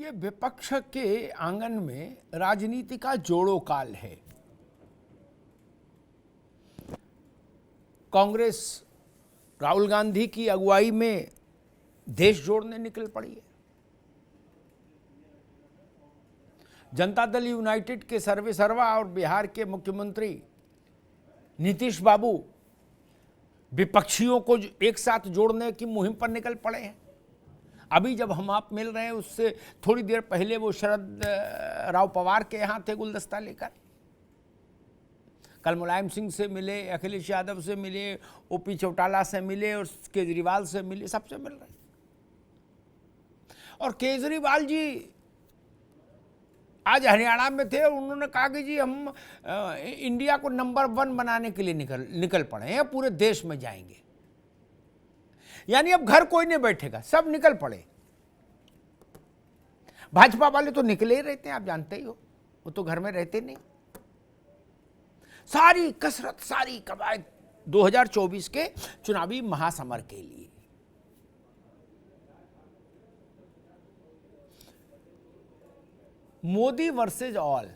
ये विपक्ष के आंगन में राजनीति का जोड़ो काल है। कांग्रेस राहुल गांधी की अगुवाई में देश जोड़ने निकल पड़ी है। जनता दल यूनाइटेड के सर्वेसर्वा और बिहार के मुख्यमंत्री नीतीश बाबू विपक्षियों को एक साथ जोड़ने की मुहिम पर निकल पड़े हैं। अभी जब हम आप मिल रहे हैं उससे थोड़ी देर पहले वो शरद राव पवार के यहाँ थे गुलदस्ता लेकर। कल मुलायम सिंह से मिले, अखिलेश यादव से मिले, ओपी चौटाला से मिले और केजरीवाल से मिले, सबसे मिल रहे हैं। और केजरीवाल जी आज हरियाणा में थे और उन्होंने कहा कि जी हम इंडिया को नंबर 1 बनाने के लिए निकल पड़े हैं, पूरे देश में जाएंगे। यानी अब घर कोई नहीं बैठेगा, सब निकल पड़े। भाजपा वाले तो निकले ही रहते हैं, आप जानते ही हो, वो तो घर में रहते नहीं। सारी कसरत, सारी कवायद 2024 के चुनावी महासमर के लिए। मोदी वर्सेज ऑल,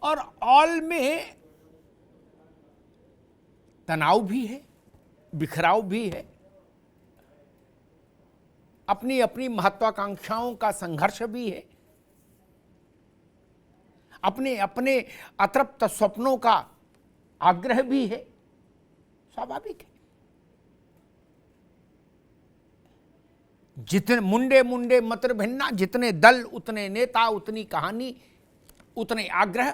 और ऑल में तनाव भी है, बिखराव भी है, अपनी अपनी महत्वाकांक्षाओं का संघर्ष भी है, अपने अपने अतृप्त स्वप्नों का आग्रह भी है। स्वाभाविक है। जितने मुंडे मुंडे मत भिन्ना, जितने दल उतने नेता, उतनी कहानी, उतने आग्रह।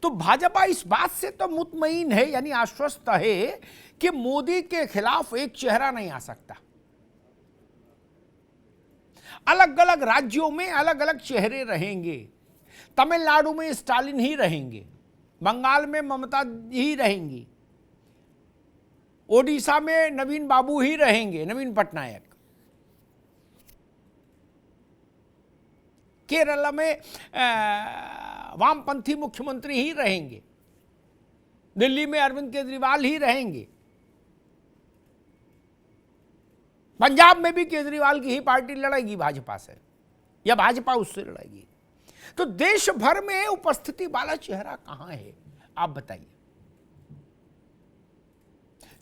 तो भाजपा इस बात से तो मुतमईन है, यानी आश्वस्त है कि मोदी के खिलाफ एक चेहरा नहीं आ सकता। अलग अलग राज्यों में अलग अलग चेहरे रहेंगे। तमिलनाडु में स्टालिन ही रहेंगे, बंगाल में ममता ही रहेंगी, ओडिशा में नवीन बाबू ही रहेंगे, नवीन पटनायक, केरला में वामपंथी मुख्यमंत्री ही रहेंगे, दिल्ली में अरविंद केजरीवाल ही रहेंगे, पंजाब में भी केजरीवाल की ही पार्टी लड़ेगी भाजपा से, या भाजपा उससे लड़ेगी। तो देश भर में उपस्थिति वाला चेहरा कहां है, आप बताइए।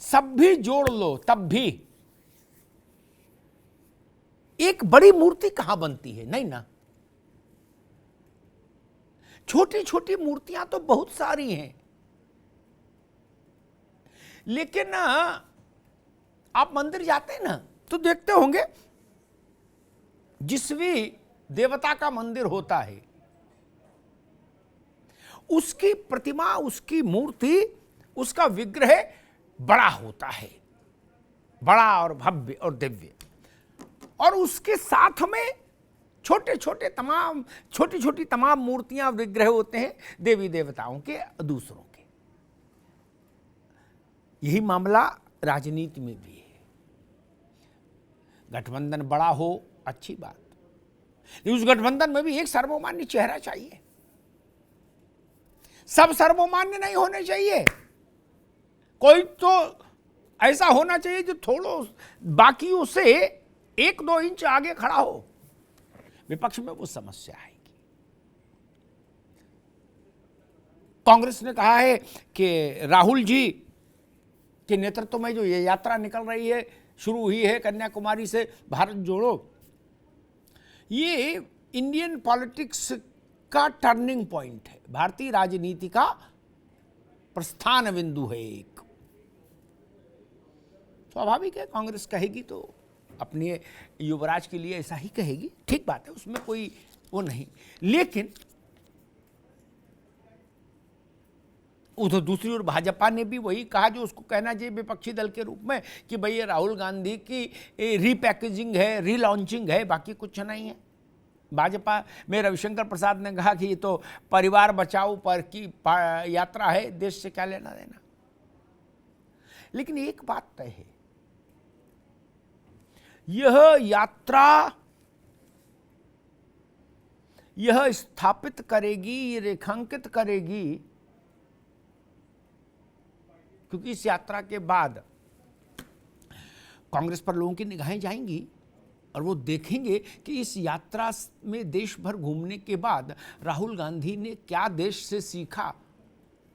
सब भी जोड़ लो तब भी एक बड़ी मूर्ति कहां बनती है? नहीं ना। छोटी छोटी मूर्तियां तो बहुत सारी हैं, लेकिन आप मंदिर जाते हैं ना तो देखते होंगे, जिस भी देवता का मंदिर होता है उसकी प्रतिमा, उसकी मूर्ति, उसका विग्रह बड़ा होता है, बड़ा और भव्य और दिव्य, और उसके साथ में छोटे छोटे तमाम, छोटी छोटी तमाम मूर्तियां, विग्रह होते हैं देवी देवताओं के, दूसरों के। यही मामला राजनीति में भी है। गठबंधन बड़ा हो, अच्छी बात, लेकिन उस गठबंधन में भी एक सर्वमान्य चेहरा चाहिए। सब सर्वमान्य नहीं होने चाहिए, कोई तो ऐसा होना चाहिए जो थोड़ा बाकियों से 1-2 इंच आगे खड़ा हो। विपक्ष में वो समस्या आएगी। कांग्रेस ने कहा है कि राहुल जी के नेतृत्व में जो ये यात्रा निकल रही है, शुरू हुई है कन्याकुमारी से भारत जोड़ो, ये इंडियन पॉलिटिक्स का टर्निंग पॉइंट है, भारतीय राजनीति का प्रस्थान बिंदु है एक। स्वाभाविक है, कांग्रेस कहेगी तो अपने युवराज के लिए ऐसा ही कहेगी, ठीक बात है, उसमें कोई वो नहीं। लेकिन उधर दूसरी ओर भाजपा ने भी वही कहा जो उसको कहना चाहिए विपक्षी दल के रूप में, कि भाई ये राहुल गांधी की रीपैकेजिंग है, रीलॉन्चिंग है, बाकी कुछ नहीं है। भाजपा में रविशंकर प्रसाद ने कहा कि ये तो परिवार बचाओ पर की यात्रा है, देश से क्या लेना देना। लेकिन एक बात तय है, यह यात्रा यह स्थापित करेगी, ये रेखांकित करेगी, क्योंकि इस यात्रा के बाद कांग्रेस पर लोगों की निगाहें जाएंगी और वो देखेंगे कि इस यात्रा में देश भर घूमने के बाद राहुल गांधी ने क्या देश से सीखा,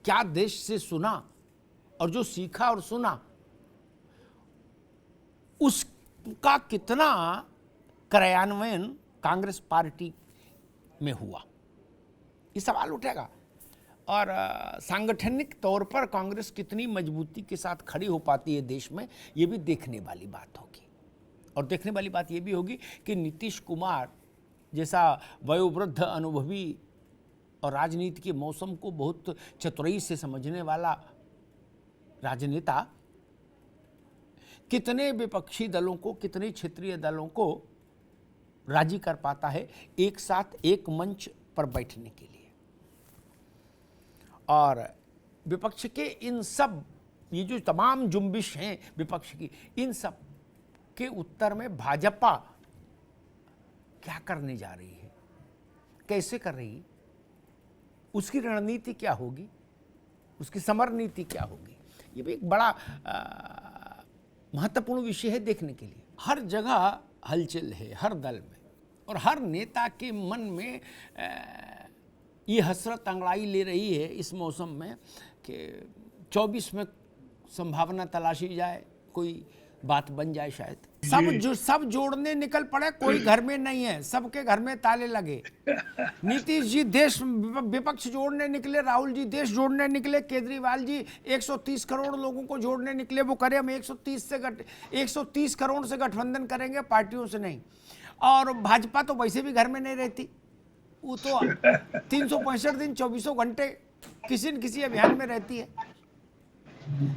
क्या देश से सुना, और जो सीखा और सुना उसका कितना कार्यान्वयन कांग्रेस पार्टी में हुआ, ये सवाल उठेगा। और सांगठनिक तौर पर कांग्रेस कितनी मजबूती के साथ खड़ी हो पाती है देश में, ये भी देखने वाली बात होगी। और देखने वाली बात ये भी होगी कि नीतीश कुमार जैसा वयोवृद्ध, अनुभवी और राजनीति के मौसम को बहुत चतुराई से समझने वाला राजनेता कितने विपक्षी दलों को, कितने क्षेत्रीय दलों को राजी कर पाता है एक साथ एक मंच पर बैठने के लिए। और विपक्ष के इन सब, ये जो तमाम जुम्बिश हैं विपक्ष की, इन सब के उत्तर में भाजपा क्या करने जा रही है, कैसे कर रही है, उसकी रणनीति क्या होगी, उसकी समर नीति क्या होगी, ये भी एक बड़ा महत्वपूर्ण विषय है देखने के लिए। हर जगह हलचल है, हर दल में, और हर नेता के मन में ये हसरत अंगड़ाई ले रही है इस मौसम में कि 24 में संभावना तलाशी जाए, कोई बात बन जाए शायद। सब जोड़ने निकल पड़े, कोई घर में नहीं है, सबके घर में ताले लगे। नीतीश जी देश विपक्ष जोड़ने निकले, राहुल जी देश जोड़ने निकले, केजरीवाल जी 130 करोड़ लोगों को जोड़ने निकले। वो करे हम 130 करोड़ से गठबंधन करेंगे, पार्टियों से नहीं। और भाजपा तो वैसे भी घर में नहीं रहती, वो तो 365 दिन 24 घंटे किसी न किसी अभियान में रहती है।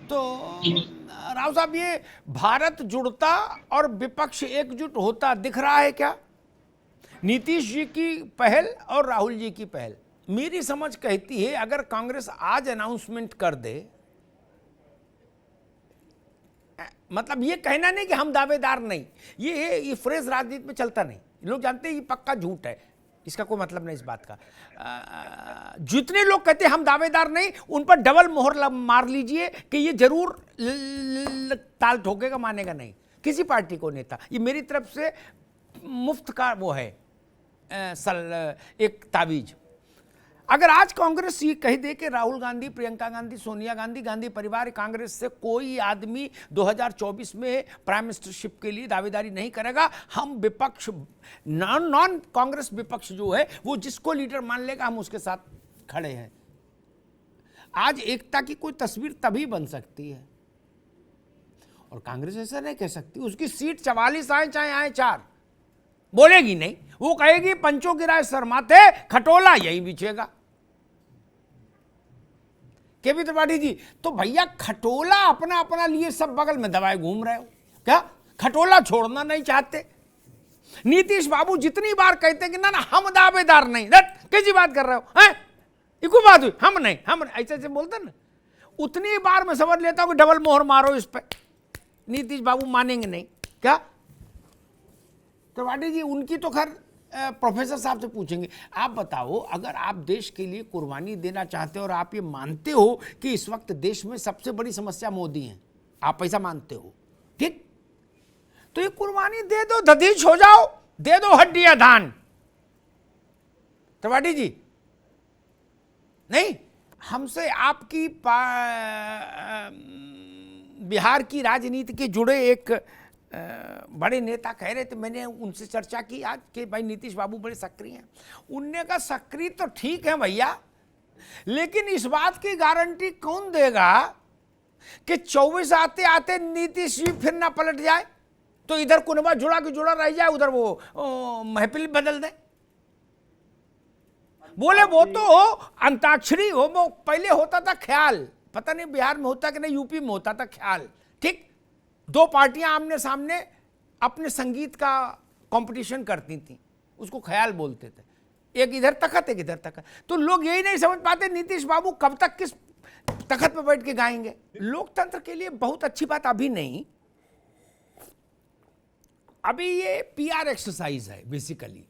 तो राव साहब, ये भारत जुड़ता और विपक्ष एकजुट होता दिख रहा है क्या? नीतीश जी की पहल और राहुल जी की पहल, मेरी समझ कहती है अगर कांग्रेस आज अनाउंसमेंट कर दे, मतलब ये कहना नहीं कि हम दावेदार नहीं, ये फ्रेज राजनीति में चलता नहीं, लोग जानते हैं ये पक्का झूठ है, इसका कोई मतलब नहीं इस बात का। जितने लोग कहते हैं हम दावेदार नहीं, उन पर डबल मोहर मार लीजिए कि ये जरूर ताल ठोकेगा, मानेगा नहीं किसी पार्टी को नेता। ये मेरी तरफ से मुफ्त का वो है एक तावीज। अगर आज कांग्रेस ये कह दे कि राहुल गांधी, प्रियंका गांधी, सोनिया गांधी, गांधी परिवार, कांग्रेस से कोई आदमी 2024 में प्राइम मिनिस्टरशिप के लिए दावेदारी नहीं करेगा, हम विपक्ष, नॉन कांग्रेस विपक्ष जो है वो जिसको लीडर मान लेगा हम उसके साथ खड़े हैं। आज एकता की कोई तस्वीर तभी बन सकती है, और कांग्रेस ऐसा नहीं कह सकती। उसकी सीट 44 आए चाहे आए 4, बोलेगी नहीं, वो कहेगी पंचों की राय शर्माते, खटोला यही बिछेगा। केपी त्रिपाठी जी, तो भैया खटोला अपना अपना लिए सब बगल में दबाए घूम रहे हो क्या? खटोला छोड़ना नहीं चाहते। नीतीश बाबू जितनी बार कहते कि ना हम दावेदार नहीं, कैसी बात कर रहे हो, हैं? इको बात हुई, हम नहीं, हम ऐसे ऐसे बोलते ना, उतनी बार मैं समझ लेता हूं कि डबल मोहर मारो इस पे, नीतीश बाबू मानेंगे नहीं क्या? त्रिपाठी जी, उनकी तो खैर प्रोफेसर साहब से पूछेंगे। आप बताओ, अगर आप देश के लिए कुर्बानी देना चाहते हो और आप ये मानते हो कि इस वक्त देश में सबसे बड़ी समस्या मोदी है, आप ऐसा मानते हो, ठीक, तो ये कुर्बानी दे दो, दधीच हो जाओ, दे दो हड्डियां धान। त्रिपाठी जी, नहीं, हमसे आपकी बिहार की राजनीति के जुड़े एक बड़े नेता कह रहे थे, मैंने उनसे चर्चा की आज कि भाई नीतीश बाबू बड़े सक्रिय हैं। उनने कहा सक्रिय तो ठीक है भैया, लेकिन इस बात की गारंटी कौन देगा कि 24 आते आते नीतीश जी फिर ना पलट जाए, तो इधर कुनबा जुड़ा के जुड़ा रह जाए, उधर वो महफिल बदल दे। बोले वो तो अंताक्षरी हो, वो पहले होता था ख्याल, पता नहीं बिहार में होता कि नहीं, यूपी में होता था ख्याल, ठीक, 2 पार्टियां आमने सामने अपने संगीत का कंपटीशन करती थी, उसको ख्याल बोलते थे, एक इधर तखत एक इधर तखत। तो लोग यही नहीं समझ पाते नीतीश बाबू कब तक किस तखत पे बैठ के गाएंगे। लोकतंत्र के लिए बहुत अच्छी बात अभी नहीं, अभी ये पीआर एक्सरसाइज है बेसिकली,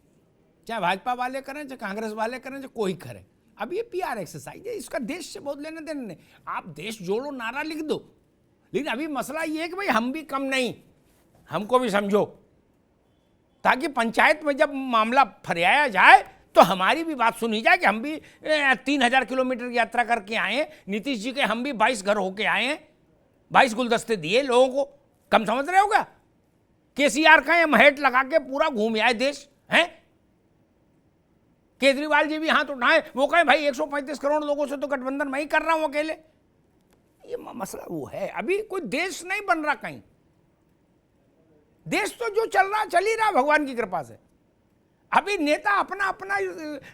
चाहे भाजपा वाले करें, चाहे कांग्रेस वाले करें, चाहे कोई करे, अब ये पीआर एक्सरसाइज है, इसका देश से बहुत लेने देने नहीं। आप देश जोड़ो नारा लिख दो, लेकिन अभी मसला ये है कि भाई हम भी कम नहीं, हमको भी समझो, ताकि पंचायत में जब मामला फरियाया जाए तो हमारी भी बात सुनी जाए कि हम भी 3000 किलोमीटर की यात्रा करके आए हैं, नीतीश जी के हम भी 22 घर होके आए हैं, 22 गुलदस्ते दिए लोगों को। कम समझ रहे हो क्या? केसीआर का महट लगा के पूरा घूम आए देश हैं। केजरीवाल जी भी हाथ उठाए, वो कहे भाई 135 करोड़ लोगों से तो गठबंधन मैं ही कर रहा हूं अकेले। ये मसला वो है, अभी कोई देश नहीं बन रहा कहीं। देश तो जो चल रहा चल ही रहा भगवान की कृपा से। अभी नेता अपना अपना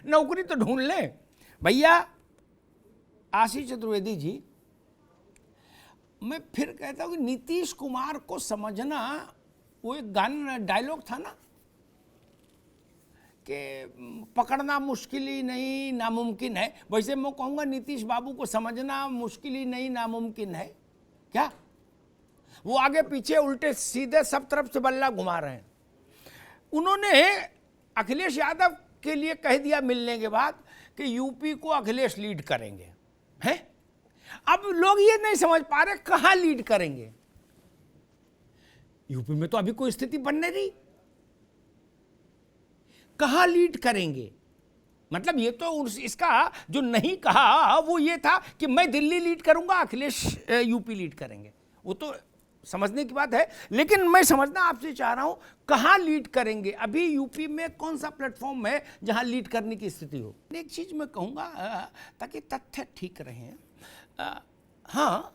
नौकरी तो ढूंढ ले भैया। आशीष चतुर्वेदी जी, मैं फिर कहता हूं कि नीतीश कुमार को समझना, वो एक गाना डायलॉग था ना कि पकड़ना मुश्किल ही नहीं नामुमकिन है, वैसे मैं कहूँगा नीतीश बाबू को समझना मुश्किल ही नहीं नामुमकिन है। क्या वो आगे पीछे उल्टे सीधे सब तरफ से बल्ला घुमा रहे हैं। उन्होंने अखिलेश यादव के लिए कह दिया मिलने के बाद कि यूपी को अखिलेश लीड करेंगे, हैं? अब लोग ये नहीं समझ पा रहे कहाँ लीड करेंगे। यूपी में तो अभी कोई स्थिति बन नहीं रही, कहां लीड करेंगे? मतलब ये तो इसका जो नहीं कहा वो ये था कि मैं दिल्ली लीड करूंगा, अखिलेश यूपी लीड करेंगे। वो तो समझने की बात है, लेकिन मैं समझना आपसे चाह रहा हूं कहां लीड करेंगे। अभी यूपी में कौन सा प्लेटफॉर्म है जहां लीड करने की स्थिति हो। एक चीज मैं कहूंगा ताकि तथ्य ठीक रहे, हाँ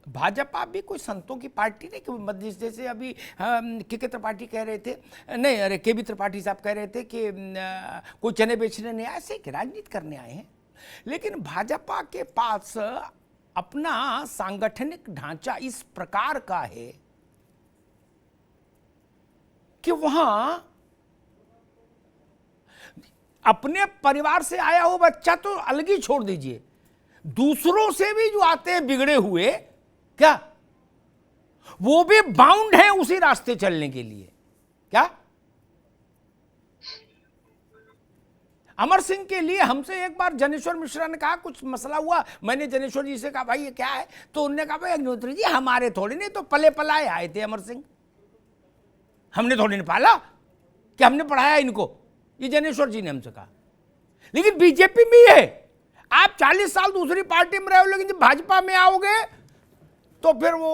भाजपा भी कोई संतों की पार्टी नहीं कि जैसे अभी के त्रिपाठी कह रहे थे, नहीं अरे के बी त्रिपाठी साहब कह रहे थे कि कोई चने बेचने नहीं आए, ऐसे राजनीति करने आए हैं। लेकिन भाजपा के पास अपना सांगठनिक ढांचा इस प्रकार का है कि वहां अपने परिवार से आया हो बच्चा तो अलग ही छोड़ दीजिए, दूसरों से भी जो आते हैं बिगड़े हुए, क्या वो भी बाउंड है उसी रास्ते चलने के लिए। क्या अमर सिंह के लिए हमसे एक बार जनेश्वर मिश्रा ने कहा, कुछ मसला हुआ, मैंने जनेश्वर जी से कहा भाई ये क्या है, तो उन्होंने कहा भाई अग्निहोत्री जी हमारे थोड़ी नहीं, तो पले पलाए आए थे अमर सिंह, हमने थोड़ी नहीं पाला कि हमने पढ़ाया इनको, ये जनेश्वर जी ने हमसे कहा। लेकिन बीजेपी में है, आप 40 साल दूसरी पार्टी में रहे हो, लेकिन जब भाजपा में आओगे तो फिर वो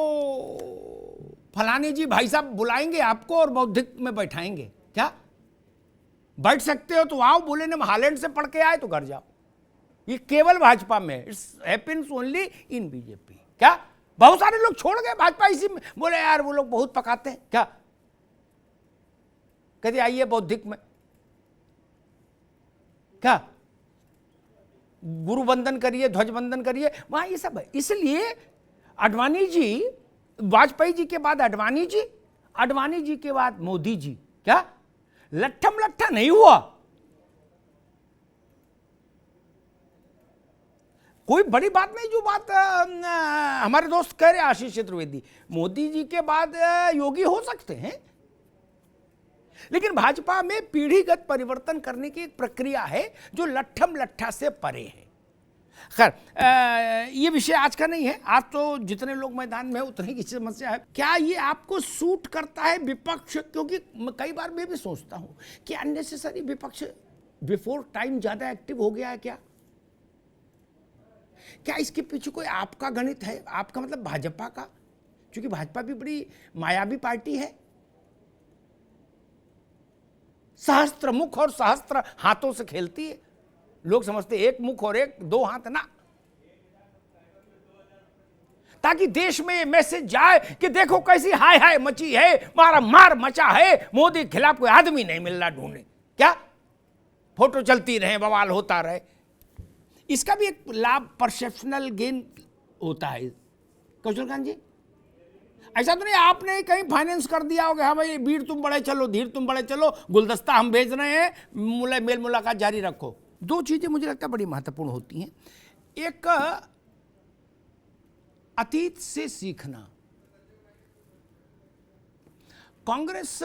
फलाने जी भाई साहब बुलाएंगे आपको और बौद्धिक में बैठाएंगे। क्या बैठ सकते हो तो आओ, बोले ना हालैंड से पढ़ के आए तो घर जाओ। ये केवल भाजपा में, it's happens only in BJP. क्या बहुत सारे लोग छोड़ गए भाजपा इसी में, बोले यार वो लोग बहुत पकाते हैं। क्या कहते आइए बौद्धिक में, क्या गुरु वंदन करिए, ध्वज वंदन करिए, वहां ये सब है। इसलिए आडवाणी जी, वाजपेयी जी के बाद आडवाणी जी, आडवाणी जी के बाद मोदी जी, क्या लट्ठम लट्ठा नहीं हुआ। कोई बड़ी बात नहीं जो बात हमारे दोस्त कह रहे आशीष चतुर्वेदी, मोदी जी के बाद योगी हो सकते हैं, लेकिन भाजपा में पीढ़ीगत परिवर्तन करने की एक प्रक्रिया है जो लट्ठम लट्ठा से परे है। खैर ये विषय आज का नहीं है, आज तो जितने लोग मैदान में है उतने की समस्या है। क्या ये आपको सूट करता है विपक्ष? क्योंकि कई बार मैं भी सोचता हूं कि अननेसेसरी विपक्ष बिफोर टाइम ज्यादा एक्टिव हो गया है। क्या इसके पीछे कोई आपका गणित है? आपका मतलब भाजपा का, क्योंकि भाजपा भी बड़ी मायावी पार्टी है, सहस्त्र मुख और सहस्त्र हाथों से खेलती है। लोग समझते एक मुख और एक दो हाथ ना, ताकि देश में मैसेज जाए कि देखो कैसी हाय हाय मची है, मारा मार मचा है, मोदी के खिलाफ कोई आदमी नहीं मिल रहा ढूंढने। क्या फोटो चलती रहे, बवाल होता रहे। इसका भी एक लाभ परसेप्शनल गेन होता है। कौशल खान जी, ऐसा तो नहीं आपने कहीं फाइनेंस कर दिया होगा, हाँ भाई वीर तुम बड़े चलो, धीर तुम बड़े चलो, गुलदस्ता हम भेज रहे हैं, मेल मुलाकात जारी रखो। दो चीजें मुझे लगता है बड़ी महत्वपूर्ण होती हैं। एक अतीत से सीखना। कांग्रेस,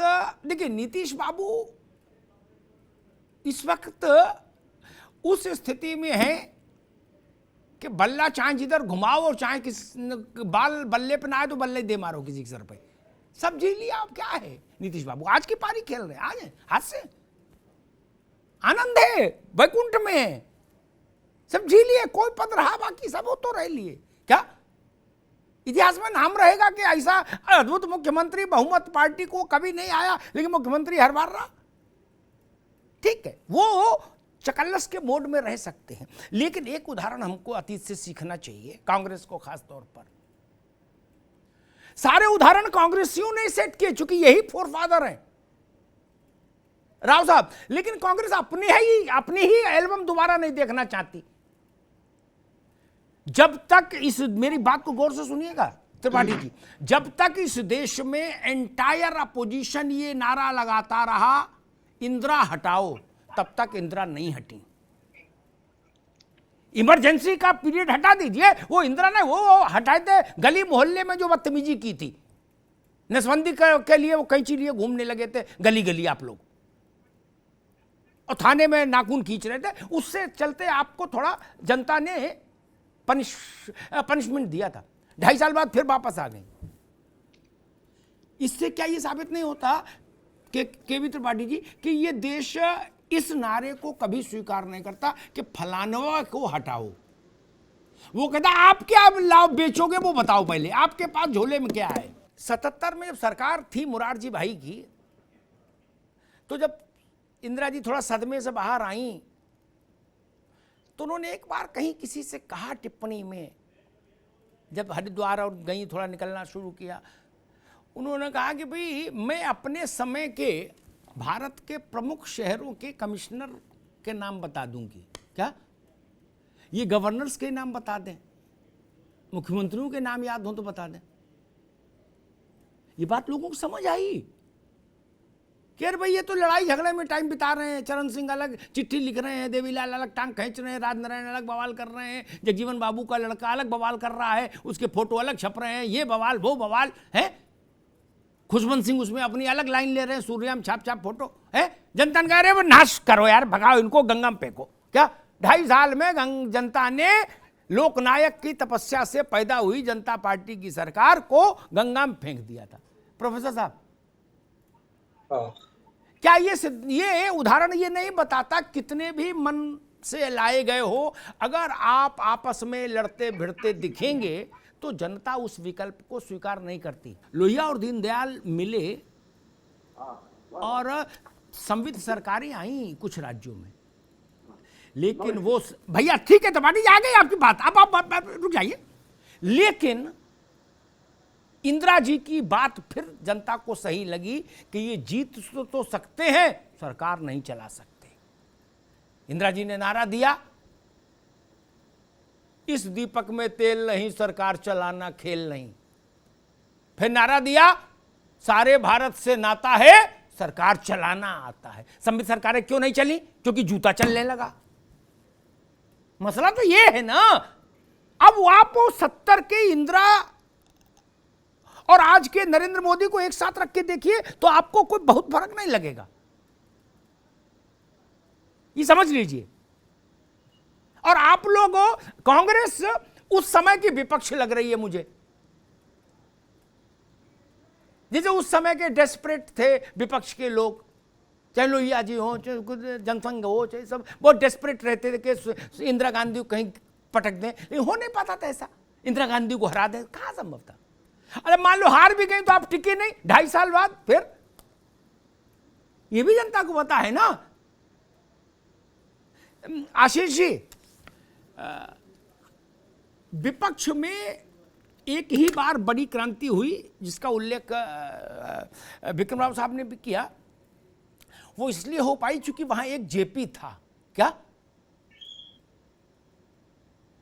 देखिए नीतीश बाबू इस वक्त उस स्थिति में है कि बल्ला चाहे जिधर घुमाओ और चाहे किस बाल बल्ले पे ना आए तो बल्ले दे मारो किसी के सर पे, सब झेल लिया, अब क्या है नीतीश बाबू, आज की पारी खेल रहे हैं, आज है, हाथ से आनंद है, वैकुंठ में है, सब झेल लिए, कोई पद रहा बाकी सब वो तो रह लिए। क्या इतिहास में नाम रहेगा कि ऐसा अद्भुत मुख्यमंत्री बहुमत पार्टी को कभी नहीं आया लेकिन मुख्यमंत्री हर बार रहा। ठीक है, वो चकल्लस के मोड में रह सकते हैं, लेकिन एक उदाहरण हमको अतीत से सीखना चाहिए, कांग्रेस को खास तौर पर। सारे उदाहरण कांग्रेसियों ने सेट किए, चूंकि यही फोरफादर हैं राव साहब, लेकिन कांग्रेस अपनी ही एल्बम दोबारा नहीं देखना चाहती। जब तक इस, मेरी बात को गौर से सुनिएगा त्रिपाठी जी, जब तक इस देश में एंटायर अपोजिशन ये नारा लगाता रहा इंदिरा हटाओ, तब तक इंदिरा नहीं हटी। इमरजेंसी का पीरियड हटा दीजिए, वो इंदिरा ने वो हटाए थे, गली मोहल्ले में जो बदतमीजी की थी, नसबंदी के लिए वो कैंची लिए घूमने लगे थे गली गली आप लोग, और थाने में नाखून खींच रहे थे, उससे चलते आपको थोड़ा जनता ने पनिशमेंट दिया था। 2.5 साल बाद फिर वापस आ गई। इससे क्या ये साबित नहीं होता कि केवी त्रिपाठी जी कि ये देश इस नारे को कभी स्वीकार नहीं करता कि फलानवा को हटाओ। वो कहता आप क्या लाभ बेचोगे वो बताओ, पहले आपके पास झोले में क्या है। 77 में जब सरकार थी मुरारजी भाई की, तो जब इंदिरा जी थोड़ा सदमे से बाहर आई तो उन्होंने एक बार कहीं किसी से कहा टिप्पणी में, जब हरिद्वार और गई थोड़ा निकलना शुरू किया, उन्होंने कहा कि भाई मैं अपने समय के भारत के प्रमुख शहरों के कमिश्नर के नाम बता दूंगी। क्या ये गवर्नर्स के नाम बता दें, मुख्यमंत्रियों के नाम याद हो तो बता दें। ये बात लोगों को समझ आई कि अरे भाई ये तो लड़ाई झगड़े में टाइम बिता रहे हैं, चरण सिंह अलग चिट्ठी लिख रहे हैं, देवीलाल अलग टांग खींच रहे हैं, राजनारायण अलग बवाल कर रहे हैं, जगजीवन बाबू का लड़का अलग बवाल कर रहा है, उसके फोटो अलग छप रहे हैं, ये बवाल वो बवाल है, खुशवंत सिंह उसमें अपनी अलग लाइन ले रहे हैं, सूर्यम छाप छाप फोटो है। जनता ने कह रहे हैं नाश करो यार, भगाओ इनको, गंगा में फेंको। क्या 2.5 साल में जनता ने लोकनायक की तपस्या से पैदा हुई जनता पार्टी की सरकार को गंगा में फेंक दिया था। प्रोफेसर साहब, क्या ये उदाहरण ये नहीं बताता कितने भी मन से लाए गए हो, अगर आप आपस में लड़ते भिड़ते दिखेंगे तो जनता उस विकल्प को स्वीकार नहीं करती। लोहिया और दीनदयाल मिले और संविध सरकारें आई कुछ राज्यों में, लेकिन वो भैया ठीक है त्रिपाठी जी आ गई आपकी बात, अब आप रुक जाइए, लेकिन इंदिरा जी की बात फिर जनता को सही लगी कि ये जीत तो सकते हैं, सरकार नहीं चला सकते। इंदिरा जी ने नारा दिया, इस दीपक में तेल नहीं, सरकार चलाना खेल नहीं। फिर नारा दिया, सारे भारत से नाता है, सरकार चलाना आता है। संविध सरकारें क्यों नहीं चली? क्योंकि जूता चलने लगा। मसला तो ये है ना। अब आप 70 के इंदिरा और आज के नरेंद्र मोदी को एक साथ रख के देखिए तो आपको कोई बहुत फर्क नहीं लगेगा, ये समझ लीजिए। और आप लोग, कांग्रेस उस समय की विपक्ष लग रही है मुझे, जैसे उस समय के डेस्परेट थे विपक्ष के लोग, चाहे लोहिया जी हो, चाहे जनसंघ हो, चाहे सब बहुत डेस्परेट रहते थे कि इंदिरा गांधी को कहीं पटक दें, लेकिन हो नहीं पाता था ऐसा, इंदिरा गांधी को हरा दें, कहां संभव था। अरे मान लो हार भी गई तो आप टिके नहीं, 2.5 साल बाद फिर ये भी जनता को पता है ना। आशीष जी, विपक्ष में एक ही बार बड़ी क्रांति हुई जिसका उल्लेख विक्रम राव साहब ने भी किया, वो इसलिए हो पाई क्योंकि वहां एक जेपी था, क्या,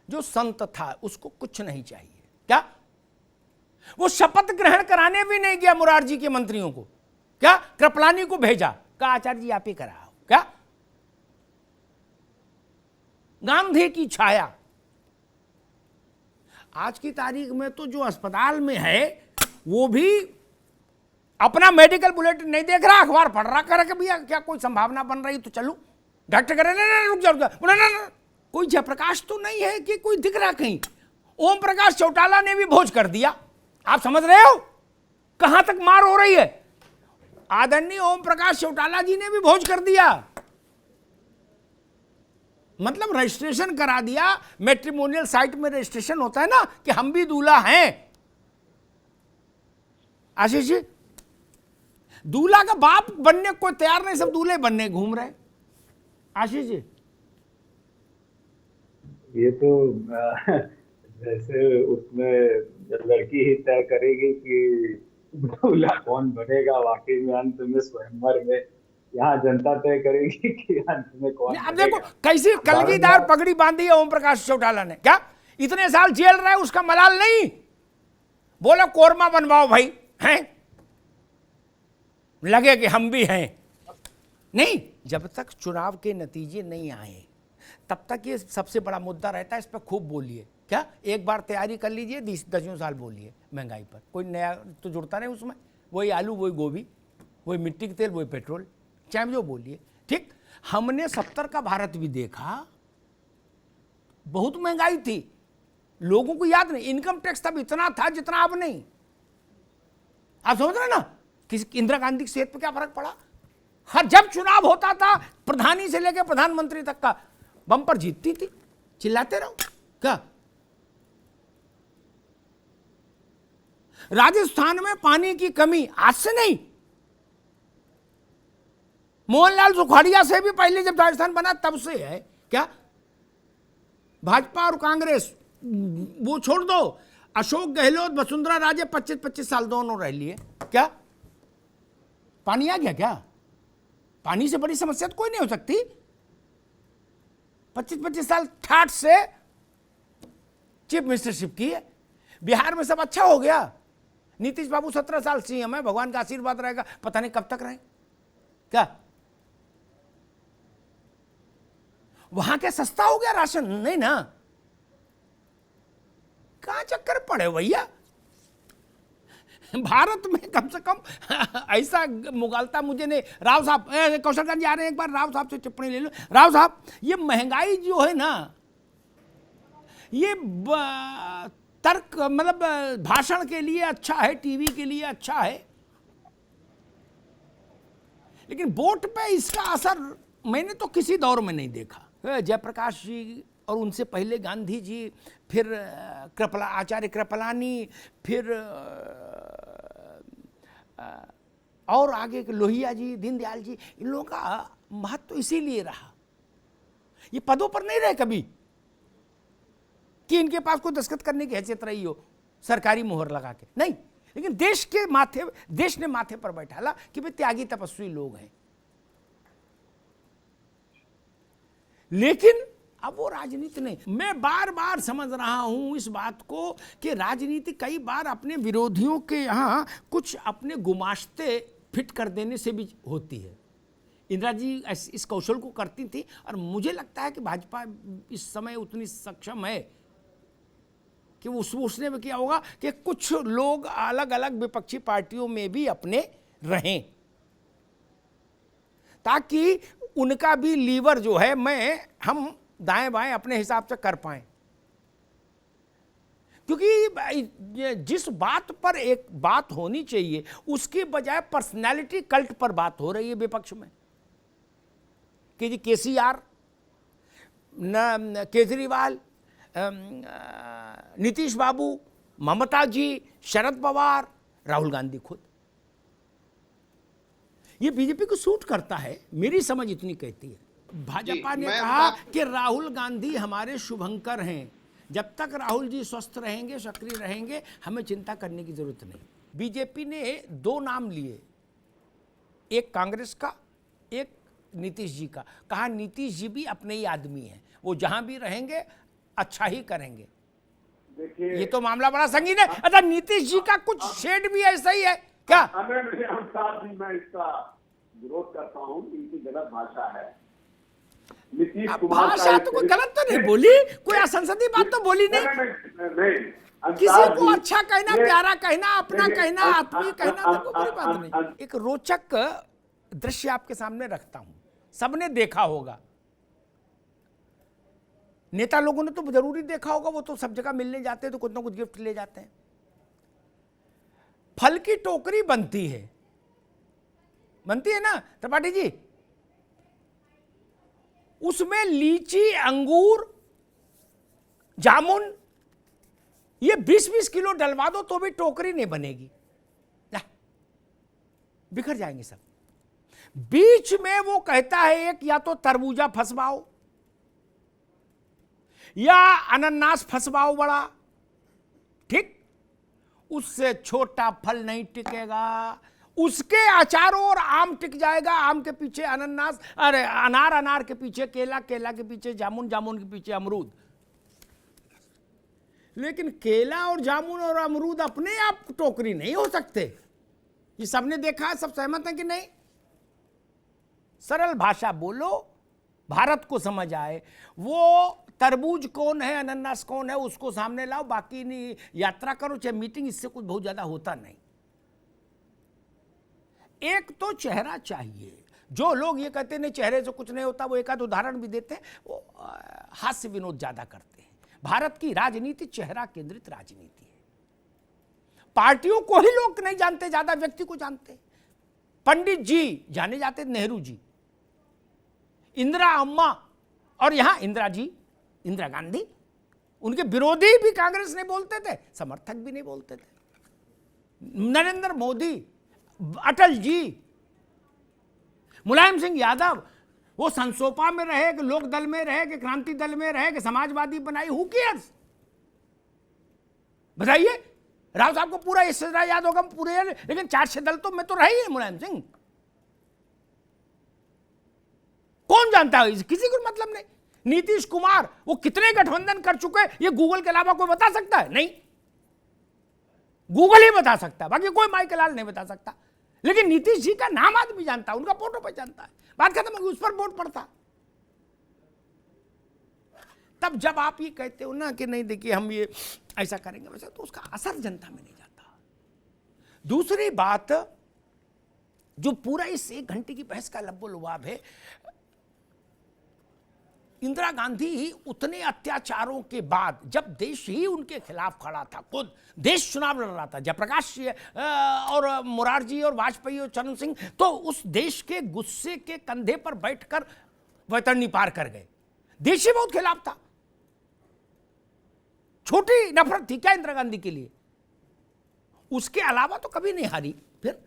जो संत था, उसको कुछ नहीं चाहिए। क्या, वो शपथ ग्रहण कराने भी नहीं गया मुरारजी के मंत्रियों को, क्या, कृपलानी को भेजा, कहा आचार्य जी आप ही कराओ। क्या, गांधी की छाया। आज की तारीख में तो जो अस्पताल में है वो भी अपना मेडिकल बुलेटिन नहीं देख रहा, अखबार पढ़ रहा, कर भैया क्या कोई संभावना बन रही तो चलूं। डॉक्टर कह रहे रुक जाओ, कोई जयप्रकाश तो नहीं है कि कोई दिख रहा कहीं। ओम प्रकाश चौटाला ने भी भोज कर दिया, आप समझ रहे हो। कहां तक मार हो रही है। आदरणीय ओम प्रकाश चौटाला जी ने भी भोज कर दिया, मतलब रजिस्ट्रेशन करा दिया। मैट्रिमोनियल साइट में रजिस्ट्रेशन होता है ना कि हम भी दूल्हा हैं। आशीष जी, दूल्हा का बाप बनने को तैयार नहीं, सब दूल्हे बनने घूम रहे। आशीष जी, ये तो जैसे उसमें लड़की ही तय करेगी कि दूल्हा कौन बनेगा, वाकई में अंत में स्वयंवर में यहाँ जनता तय करेगी कि अंत में कौन अब देखो बनेगा। कैसी कलगीदार पगड़ी बांधी है ओम प्रकाश चौटाला ने। क्या इतने साल जेल रहे उसका मलाल नहीं? बोलो कोरमा बनवाओ भाई, हैं, लगे कि हम भी हैं। नहीं, जब तक चुनाव के नतीजे नहीं आए तब तक ये सबसे बड़ा मुद्दा रहता है, इस पर खूब बोलिए। क्या एक बार तैयारी कर लीजिए, 10 साल बोलिए महंगाई पर, कोई नया तो जुड़ता नहीं उसमें। वही आलू, वही गोभी, वही मिट्टी के तेल, वही पेट्रोल, चाहे जो बोलिए। ठीक, हमने 70 का भारत भी देखा, बहुत महंगाई थी, लोगों को याद नहीं। इनकम टैक्स तब इतना था जितना अब नहीं। आप समझ रहे ना कि इंदिरा गांधी की सेहत पे क्या फर्क पड़ा। हर जब चुनाव होता था, प्रधानी से लेकर प्रधानमंत्री तक का बम्पर जीतती थी। चिल्लाते रहो क्या। राजस्थान में पानी की कमी आज से नहीं, मोहनलाल सुखाड़िया से भी पहले जब राजस्थान बना तब से है। क्या भाजपा और कांग्रेस वो छोड़ दो, अशोक गहलोत, वसुंधरा राजे 25-25 साल दोनों रह लिए। क्या पानी आ गया क्या? पानी से बड़ी समस्या तो कोई नहीं हो सकती। 25-25 साल ठाठ से चीफ मिनिस्टरशिप की है। बिहार में सब अच्छा हो गया। नीतीश बाबू 17 साल सीएम है, भगवान का आशीर्वाद रहेगा, पता नहीं कब तक रहे। क्या वहां क्या सस्ता हो गया राशन? नहीं ना, कहां चक्कर पड़े भैया। भारत में कम से कम ऐसा मुगालता मुझे नहीं। राव साहब, कौशलगंज जा रहे हैं, एक बार राव साहब से टिप्पणी ले लो। राव साहब, ये महंगाई जो है ना, ये तर्क मतलब भाषण के लिए अच्छा है, टीवी के लिए अच्छा है, लेकिन वोट पे इसका असर मैंने तो किसी दौर में नहीं देखा। जयप्रकाश जी और उनसे पहले गांधी जी, फिर आचार्य कृपलानी, फिर और आगे के लोहिया जी, दीनदयाल जी, इन लोगों का महत्व तो इसीलिए रहा। ये पदों पर नहीं रहे कभी कि इनके पास कोई दस्तखत करने की हैसियत रही हो सरकारी मोहर लगा के, नहीं। लेकिन देश ने माथे पर बैठाला कि वे त्यागी तपस्वी लोग हैं। लेकिन अब वो राजनीति नहीं। मैं बार बार समझ रहा हूं इस बात को कि राजनीति कई बार अपने विरोधियों के यहां कुछ अपने गुमाश्ते फिट कर देने से भी होती है। इंदिरा जी इस कौशल को करती थी, और मुझे लगता है कि भाजपा इस समय उतनी सक्षम है कि उसने भी किया होगा कि कुछ लोग अलग अलग विपक्षी पार्टियों में भी अपने रहें, ताकि उनका भी लीवर जो है हम दाएं बाएं अपने हिसाब से कर पाएं। क्योंकि जिस बात पर एक बात होनी चाहिए उसके बजाय पर्सनालिटी कल्ट पर बात हो रही है विपक्ष में कि जी केसीआर, केजरीवाल, नीतीश बाबू, ममता जी, शरद पवार, राहुल गांधी खुद। ये बीजेपी को सूट करता है, मेरी समझ इतनी कहती है। भाजपा ने कहा कि राहुल गांधी हमारे शुभंकर हैं, जब तक राहुल जी स्वस्थ रहेंगे, सक्रिय रहेंगे, हमें चिंता करने की जरूरत नहीं। बीजेपी ने 2 नाम लिए, एक कांग्रेस का, एक नीतीश जी का। कहा नीतीश जी भी अपने ही आदमी हैं, वो जहां भी रहेंगे अच्छा ही करेंगे। ये तो मामला बड़ा संगीन है। अच्छा, नीतीश जी का कुछ शेड भी ऐसा ही है क्या? मैं इसका विरोध करता हूँ, इनकी गलत भाषा है। नीतीश कुमार भाषा तो कोई गलत तो नहीं बोली, कोई असंसदीय बात तो बोली नहीं। किसी को अच्छा कहना, प्यारा कहना, अपना कहना, आत्मीय कहना तो कोई बुरी बात नहीं। एक रोचक दृश्य आपके सामने रखता हूं, सबने देखा होगा, नेता लोगों ने तो जरूरी देखा होगा, वो तो सब जगह मिलने जाते हैं तो कुछ ना कुछ गिफ्ट ले जाते हैं। फल की टोकरी बनती है ना त्रिपाठी जी, उसमें लीची, अंगूर, जामुन, ये 20-20 किलो डलवा दो तो भी टोकरी नहीं बनेगी, बिखर जाएंगे सब। बीच में वो कहता है एक या तो तरबूजा फंसवाओ या अनानास फंसवाओ बड़ा, ठीक, उससे छोटा फल नहीं टिकेगा, उसके अचारों और आम टिक जाएगा, आम के पीछे अनानास, अरे अनार, अनार के पीछे केला, केला के पीछे जामुन, जामुन के पीछे अमरूद। लेकिन केला और जामुन और अमरूद अपने आप टोकरी नहीं हो सकते, ये सबने देखा है, सब सहमत हैं कि नहीं? सरल भाषा बोलो, भारत को समझ आए, वो तरबूज कौन है, अनानास कौन है, उसको सामने लाओ, बाकी नहीं, यात्रा करो चाहे मीटिंग, इससे कुछ बहुत ज्यादा होता नहीं। एक तो चेहरा चाहिए। जो लोग ये कहते नहीं चेहरे से कुछ नहीं होता, वो एक आध उदाहरण भी देते हैं, वो हास्य विनोद ज्यादा करते हैं। भारत की राजनीति चेहरा केंद्रित राजनीति है। पार्टियों को ही लोग नहीं जानते, ज्यादा व्यक्ति को जानते हैं। पंडित जी जाने जाते, नेहरू जी, इंदिरा अम्मा, और यहां इंदिरा जी, इंदिरा गांधी, उनके विरोधी भी कांग्रेस नहीं बोलते थे, समर्थक भी नहीं बोलते थे। नरेंद्र मोदी, अटल जी, मुलायम सिंह यादव, वो संसोपा में रहे कि लोक दल में रहे कि क्रांति दल में रहे कि समाजवादी बनाई, हु केयर्स? बताइए, राव साहब को पूरा इस्तेरा याद होगा पूरे, लेकिन 4-6 दल तो में तो रही है मुलायम सिंह, कौन जानता है, किसी को मतलब नहीं। नीतीश कुमार, वो कितने गठबंधन कर चुके हैं, ये गूगल के अलावा कोई बता सकता है? नहीं, गूगल ही बता सकता है, बाकी कोई माइकल लाल नहीं बता सकता। लेकिन नीतीश जी का नाम आदमी जानता है, उनका फोटो पहचानता है, बात खत्म होगी, उस पर वोट पड़ता। तब जब आप ये कहते हो ना कि नहीं देखिए हम ये ऐसा करेंगे वैसा, तो उसका असर जनता में नहीं जाता। दूसरी बात, जो पूरा इस 1 घंटे की बहस का लब्बो लुबाब है, इंदिरा गांधी ही उतने अत्याचारों के बाद, जब देश ही उनके खिलाफ खड़ा था, खुद देश चुनाव लड़ रहा था, जयप्रकाश और मोरारजी और वाजपेयी और चरण सिंह, तो उस देश के गुस्से के कंधे पर बैठकर वैतरणी पार कर गए। देश ही बहुत खिलाफ था, छोटी नफरत थी क्या इंदिरा गांधी के लिए? उसके अलावा तो कभी नहीं हारी फिर,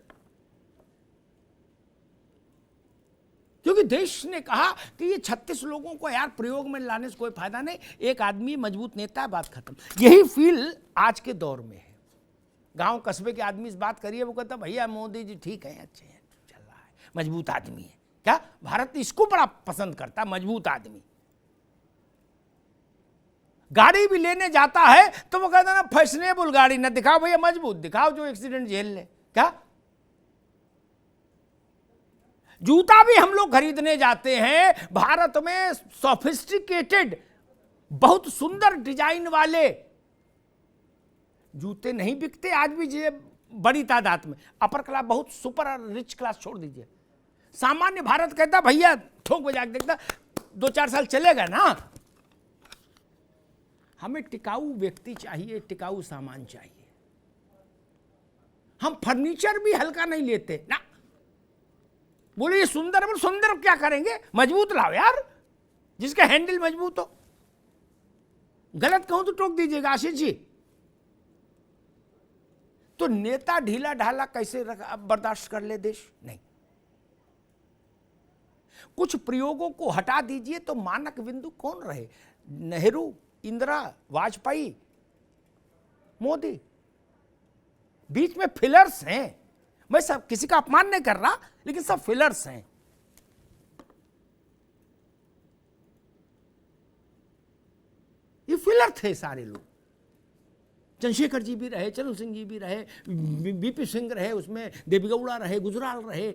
क्योंकि देश ने कहा कि ये 36 लोगों को यार प्रयोग में लाने से कोई फायदा नहीं, एक आदमी मजबूत नेता है, बात खत्म। यही फील आज के दौर में है। गांव कस्बे के आदमी से बात करिए, वो कहता भैया मोदी जी ठीक है, अच्छे हैं, चल रहा है, मजबूत आदमी है। क्या भारत इसको बड़ा पसंद करता, मजबूत आदमी। गाड़ी भी लेने जाता है तो वो कहता ना फैशनेबल गाड़ी ना दिखाओ भैया, मजबूत दिखाओ जो एक्सीडेंट झेल ले। क्या जूता भी हम लोग खरीदने जाते हैं, भारत में सोफिस्टिकेटेड, बहुत सुंदर डिजाइन वाले जूते नहीं बिकते आज भी, ये बड़ी तादाद में। अपर क्लास, बहुत सुपर रिच क्लास छोड़ दीजिए, सामान्य भारत कहता भैया ठोक बजा के देखता 2-4 साल चलेगा ना। हमें टिकाऊ व्यक्ति चाहिए, टिकाऊ सामान चाहिए। हम फर्नीचर भी हल्का नहीं लेते ना, बोले ये सुंदर, पर सुंदर क्या करेंगे, मजबूत लाओ यार, जिसका हैंडल मजबूत हो। गलत कहूं तो टोक दीजिएगा आशीष जी। तो नेता ढीला ढाला कैसे बर्दाश्त कर ले देश? नहीं। कुछ प्रयोगों को हटा दीजिए तो मानक बिंदु कौन रहे? नेहरू, इंदिरा, वाजपेयी, मोदी, बीच में फिलर्स हैं। मैं सब किसी का अपमान नहीं कर रहा, लेकिन सब फिलर्स हैं। ये फिलर थे सारे लोग। चंद्रशेखर जी भी रहे, चरण सिंह जी भी रहे, बीपी सिंह रहे, उसमें देवेगौड़ा रहे, गुजराल रहे,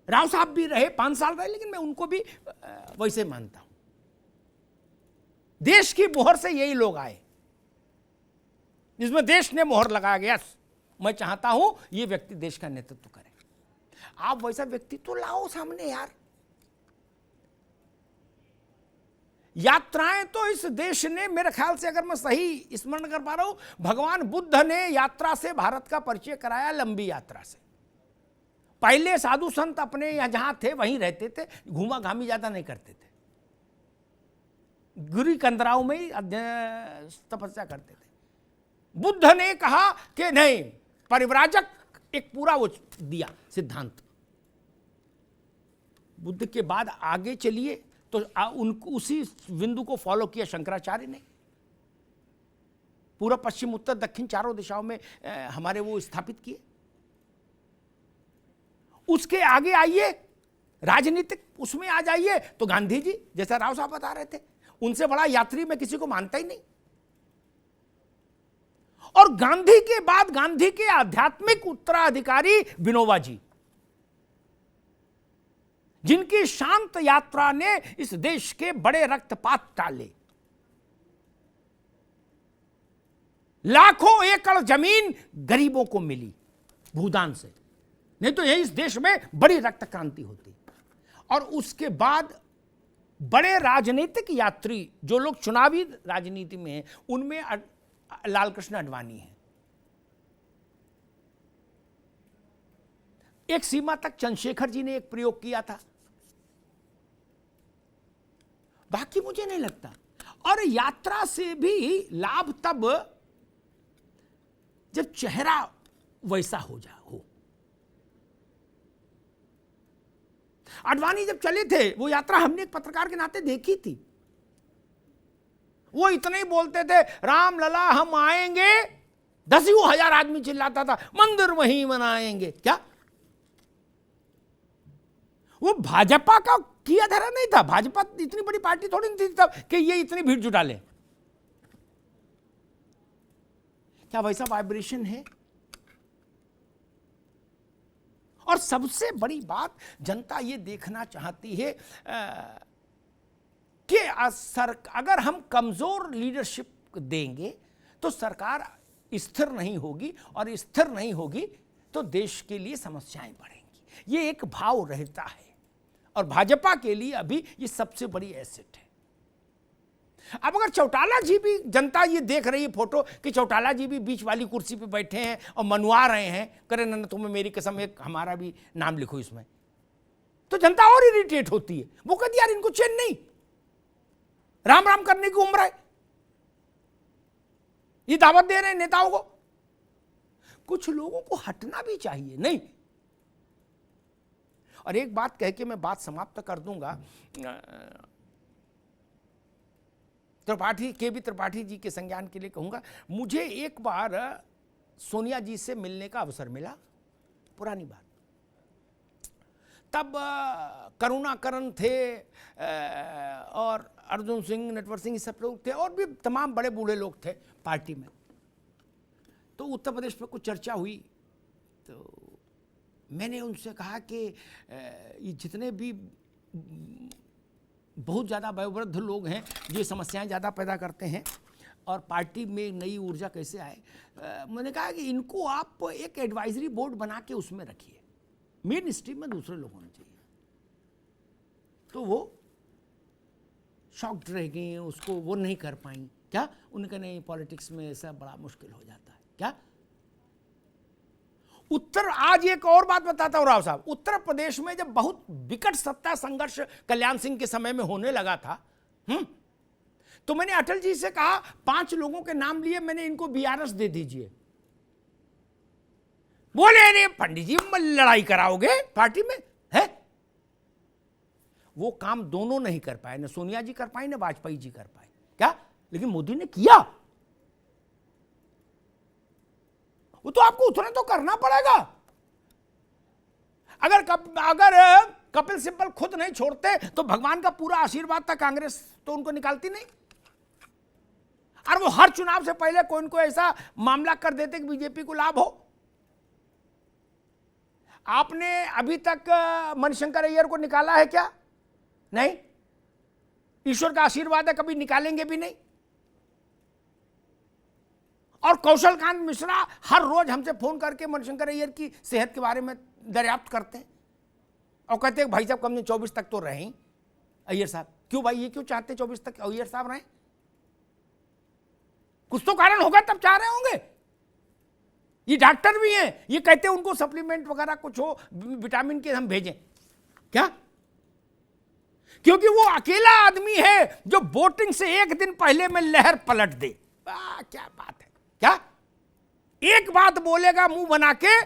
राव साहब भी रहे, 5 साल रहे, लेकिन मैं उनको भी वैसे मानता हूं। देश की मोहर से यही लोग आए, जिसमें देश ने मोहर लगाया गया। मैं चाहता हूं ये व्यक्ति देश का नेतृत्व करे। आप वैसा व्यक्ति तो लाओ सामने यार। यात्राएं तो इस देश ने, मेरे ख्याल से अगर मैं सही स्मरण कर पा रहा हूं, भगवान बुद्ध ने यात्रा से भारत का परिचय कराया, लंबी यात्रा से। पहले साधु संत अपने यहां जहां थे वहीं रहते थे, घूमा घामी ज्यादा नहीं करते थे, गिरी कंदराओं में ही तपस्या करते थे। बुद्ध ने कहा कि नहीं, परिव्राजक एक पूरा वो दिया सिद्धांत। बुद्ध के बाद आगे चलिए तो उनको उसी बिंदु को फॉलो किया शंकराचार्य ने। पूरा पश्चिम उत्तर दक्षिण चारों दिशाओं में हमारे वो स्थापित किए। उसके आगे आइए राजनीतिक उसमें आ जाइए तो गांधी जी, जैसा राव साहब बता रहे थे, उनसे बड़ा यात्री मैं किसी को मानता ही नहीं। और गांधी के बाद गांधी के आध्यात्मिक उत्तराधिकारी विनोबा जी, जिनकी शांत यात्रा ने इस देश के बड़े रक्तपात टाले। लाखों एकड़ जमीन गरीबों को मिली भूदान से, नहीं तो यही इस देश में बड़ी रक्त क्रांति होती। और उसके बाद बड़े राजनीतिक यात्री जो लोग चुनावी राजनीति में हैं, उनमें लाल कृष्ण आडवाणी है। एक सीमा तक चंद्रशेखर जी ने एक प्रयोग किया था, बाकी मुझे नहीं लगता। और यात्रा से भी लाभ तब जब चेहरा वैसा हो आडवाणी जब चले थे वो यात्रा हमने एक पत्रकार के नाते देखी थी। वो इतने ही बोलते थे, राम लला हम आएंगे, 10,000 आदमी चिल्लाता था, मंदिर वहीं बनाएंगे। क्या वो भाजपा का किया धरा नहीं था? भाजपा इतनी बड़ी पार्टी थोड़ी नहीं थी तब कि ये इतनी भीड़ जुटा ले। क्या वैसा वाइब्रेशन है? और सबसे बड़ी बात, जनता ये देखना चाहती है कि अगर हम कमजोर लीडरशिप देंगे तो सरकार स्थिर नहीं होगी, और स्थिर नहीं होगी तो देश के लिए समस्याएं बढ़ेंगी। ये एक भाव रहता है, और भाजपा के लिए अभी ये सबसे बड़ी एसेट है। अब अगर चौटाला जी भी, जनता ये देख रही है फोटो कि चौटाला जी भी बीच वाली कुर्सी पे बैठे हैं और मनवा रहे हैं, करे ना तुम्हें मेरी कसम एक हमारा भी नाम लिखो इसमें, तो जनता और इरिटेट होती है। वो कहती यार इनको चैन नहीं, राम राम करने की उम्र है, ये दावत दे रहे हैं नेताओं को। कुछ लोगों को हटना भी चाहिए, नहीं? और एक बात कह के मैं बात समाप्त कर दूंगा। त्रिपाठी त्रिपाठी जी के संज्ञान के लिए कहूंगा, मुझे एक बार सोनिया जी से मिलने का अवसर मिला, पुरानी बात। तब करुणाकरण थे और अर्जुन सिंह, नटवर सिंह, सब लोग थे, और भी तमाम बड़े बूढ़े लोग थे पार्टी में। तो उत्तर प्रदेश में कुछ चर्चा हुई, तो मैंने उनसे कहा कि ये जितने भी बहुत ज़्यादा वयोवृद्ध लोग हैं जो समस्याएं ज़्यादा पैदा करते हैं, और पार्टी में नई ऊर्जा कैसे आए, मैंने कहा कि इनको आप एक एडवाइजरी बोर्ड बना के उसमें रखिए, मेन स्ट्रीम में दूसरे लोग होने चाहिए। तो वो शॉक्ड रह गई, उसको वो नहीं कर पाई। क्या उनका नहीं, पॉलिटिक्स में ऐसा बड़ा मुश्किल हो जाता है। क्या आज एक और बात बताता हूं राव साहब, उत्तर प्रदेश में जब बहुत विकट सत्ता संघर्ष कल्याण सिंह के समय में होने लगा था, तो मैंने अटल जी से कहा 5 लोगों के नाम लिए, मैंने इनको बीआरएस दे दीजिए। बोले अरे पंडित जी लड़ाई कराओगे पार्टी में, है? वो काम दोनों नहीं कर पाए, न सोनिया जी कर पाई न वाजपेयी जी कर पाए। क्या? लेकिन मोदी ने किया। वो तो आपको उतना तो करना पड़ेगा। अगर कपिल सिब्बल खुद नहीं छोड़ते तो भगवान का पूरा आशीर्वाद था, कांग्रेस तो उनको निकालती नहीं। और वो हर चुनाव से पहले कोई इनको ऐसा मामला कर देते कि बीजेपी को लाभ हो। आपने अभी तक मणिशंकर अय्यर को निकाला है क्या? नहीं। ईश्वर का आशीर्वाद है, कभी निकालेंगे भी नहीं। और कौशल कांत मिश्रा हर रोज हमसे फोन करके मणिशंकर अय्यर की सेहत के बारे में दरियाफ्त करते हैं, और कहते हैं भाई साहब कम से 24 तक तो रहें अय्यर साहब। क्यों भाई, ये क्यों चाहते 24 तक अय्यर साहब रहे? कुछ तो कारण होगा तब चाह रहे होंगे। ये डॉक्टर भी हैं, ये कहते हैं उनको सप्लीमेंट वगैरह कुछ हो, विटामिन के हम भेजें क्या? क्योंकि वो अकेला आदमी है जो वोटिंग से एक दिन पहले में लहर पलट दे। क्या बात है, क्या एक बात बोलेगा मुंह बना के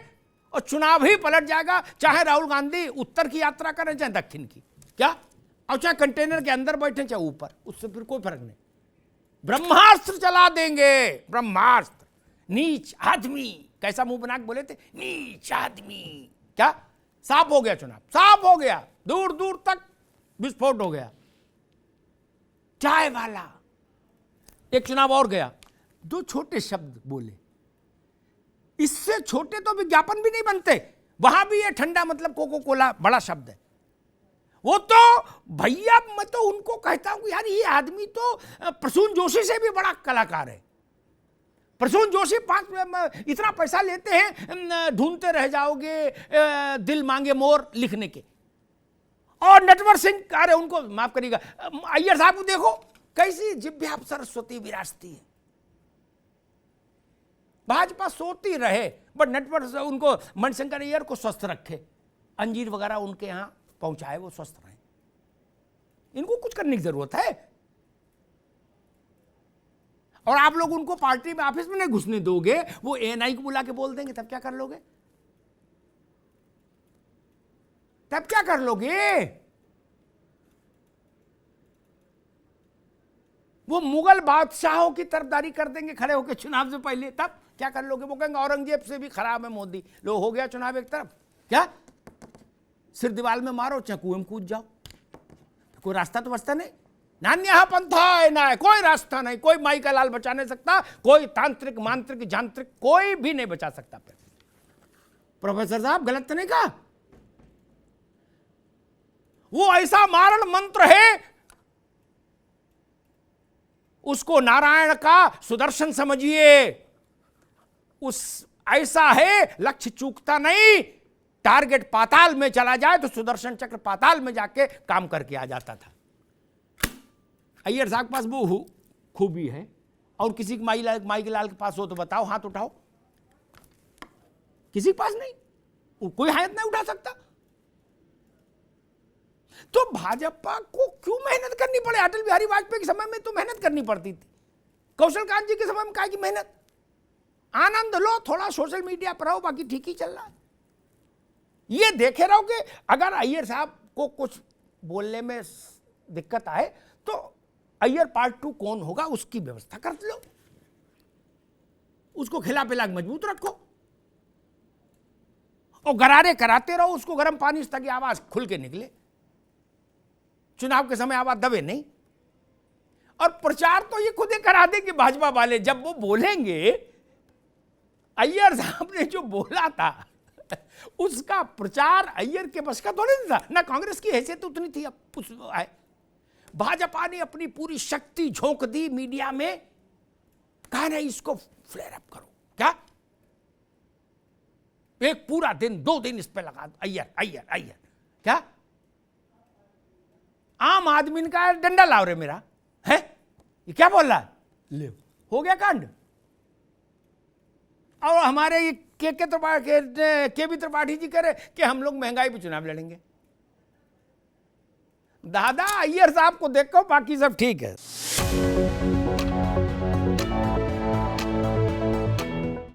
और चुनाव ही पलट जाएगा, चाहे राहुल गांधी उत्तर की यात्रा करें चाहे दक्षिण की, क्या? और चाहे कंटेनर के अंदर बैठे चाहे ऊपर, उससे फिर कोई फर्क नहीं। ब्रह्मास्त्र चला देंगे, ब्रह्मास्त्र। नीच आदमी, कैसा मुंह बना के बोले थे, नीच आदमी। क्या साफ हो गया चुनाव, साफ हो गया, दूर दूर तक विस्फोट हो गया। चाय वाला एक चुनाव और गया, 2 छोटे शब्द बोले, इससे छोटे तो विज्ञापन भी नहीं बनते। वहां भी ये ठंडा मतलब कोको कोला बड़ा शब्द है। वो तो भैया, मैं तो उनको कहता हूं यार, ये आदमी तो प्रसून जोशी से भी बड़ा कलाकार है। प्रसून जोशी इतना पैसा लेते हैं, ढूंढते रह जाओगे दिल मांगे मोर लिखने के, और नटवर सिंह, अरे उनको माफ करिएगा, अय्यर साहब को देखो कैसी जिभ्या सरस्वती विरासती है। भाजपा सोती रहे, बट नटवर उनको, मणिशंकर अय्यर को स्वस्थ रखे, अंजीर वगैरह उनके यहां पहुंचाए, वो स्वस्थ रहे। इनको कुछ करने की जरूरत है। और आप लोग उनको पार्टी में, ऑफिस में नहीं घुसने दोगे, वो एएनआई को बुला के बोल देंगे, तब क्या कर लोगे? तब क्या कर लोगे? वो मुगल बादशाहों की तरफदारी कर देंगे खड़े होकर चुनाव से पहले, तब क्या कर लोगे? वो कहेंगे औरंगजेब से भी खराब है मोदी। लो हो गया चुनाव एक तरफ, क्या सिर दीवार में मारो चाहे कुएं में कूद जाओ, कोई रास्ता तो बचता नहीं। नान्या पंथा है ना, है कोई रास्ता नहीं, कोई माई का लाल बचा नहीं सकता, कोई तांत्रिक मांत्रिक जानत्रिक कोई भी नहीं बचा सकता। प्रोफेसर साहब गलत तो नहीं कहा? वो ऐसा मारण मंत्र है, उसको नारायण का सुदर्शन समझिए। उस ऐसा है, लक्ष्य चूकता नहीं, टारगेट पाताल में चला जाए तो सुदर्शन चक्र पाताल में जाके काम करके आ जाता था। अय्यर साहब के पास वो खूबी है, और किसी के माई के लाल के पास हो तो बताओ, हाथ उठाओ। किसी के पास नहीं, कोई हाथ नहीं उठा सकता। तो भाजपा को क्यों मेहनत करनी पड़े? अटल बिहारी वाजपेयी के समय में तो मेहनत करनी पड़ती थी, कौशल कांत जी के समय में काहे की मेहनत? आनंद लो, थोड़ा सोशल मीडिया पर रहो, बाकी ठीक ही चल रहा है। ये देखे रहो कि अगर अय्यर साहब को कुछ बोलने में दिक्कत आए तो अय्यर पार्ट 2 कौन होगा उसकी व्यवस्था कर लो, उसको खिला पिला के मजबूत रखो, और गरारे कराते रहो उसको गर्म पानी से, ताकि आवाज खुल के निकले। चुनाव के समय आवाज दबे नहीं। और प्रचार तो ये खुद ही करा देंगे भाजपा वाले, जब वो बोलेंगे। अय्यर साहब ने जो बोला था उसका प्रचार अय्यर के बस का थोड़ी नहीं था, ना कांग्रेस की हैसियत उतनी थी। अब आए भाजपा ने अपनी पूरी शक्ति झोंक दी मीडिया में, कहा नहीं इसको फ्लेयर अप करो। क्या एक पूरा दिन 2 दिन इस पे लगा, अय्यर अय्यर अय्यर। क्या आम आदमी का डंडा लाओ रे मेरा है, ये क्या बोल रहा है? ले हो गया कांड। और हमारे ये के बी त्रिपाठी जी करे कि हम लोग महंगाई पे चुनाव लड़ेंगे। दादा अय्यर साहब को देखो, बाकी सब ठीक है।